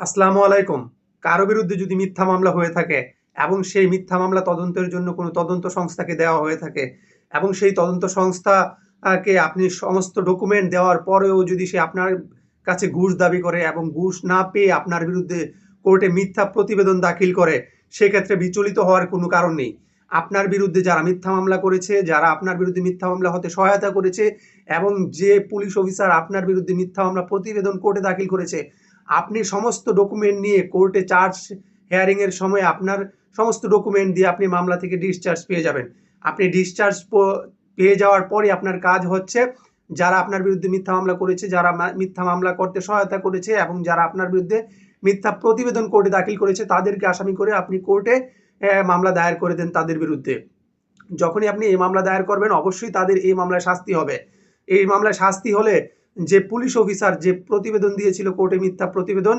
আসসালামু আলাইকুম। কারো বিরুদ্ধে যদি মিথ্যা মামলা হয়ে থাকে এবং সেই মিথ্যা মামলা তদন্তের জন্য কোনো তদন্ত সংস্থাকে দেওয়া হয়ে থাকে এবং সেই তদন্ত সংস্থা কে আপনি সমস্ত ডকুমেন্ট দেওয়ার পরেও যদি সে আপনার কাছে ঘুষ দাবি করে এবং ঘুষ না পেয়ে আপনার বিরুদ্ধে কোর্টে মিথ্যা প্রতিবেদন দাখিল করে, সেক্ষেত্রে বিচলিত হওয়ার কোনো কারণ নেই। আপনার বিরুদ্ধে যারা মিথ্যা মামলা করেছে, যারা আপনার বিরুদ্ধে মিথ্যা মামলা হতে সহায়তা করেছে এবং যে পুলিশ অফিসার আপনার বিরুদ্ধে মিথ্যা মামলা প্রতিবেদন কোর্টে দাখিল করেছে, আপনি সমস্ত ডকুমেন্ট নিয়ে কোর্টে চার্জ হিয়ারিং এর সময় আপনার সমস্ত ডকুমেন্ট দিয়ে আপনি মামলা থেকে ডিসচার্জ পেয়ে যাবেন। আপনি ডিসচার্জ পেয়ে যাওয়ার পরে আপনার কাজ হচ্ছে যারা আপনার বিরুদ্ধে মিথ্যা মামলা করেছে, যারা মিথ্যা মামলা করতে সহায়তা করেছে এবং যারা আপনার বিরুদ্ধে মিথ্যা প্রতিবেদন কোর্টে দাখিল করেছে তাদেরকে আসামি করে আপনি কোর্টে মামলা দায়ের করে দেন তাদের বিরুদ্ধে। যখনই আপনি এই মামলা দায়ের করবেন অবশ্যই তাদের এই মামলায় শাস্তি হবে। এই মামলায় শাস্তি হলে যে পুলিশ অফিসার যে প্রতিবেদন দিয়েছিল কোর্টে মিথ্যা প্রতিবেদন,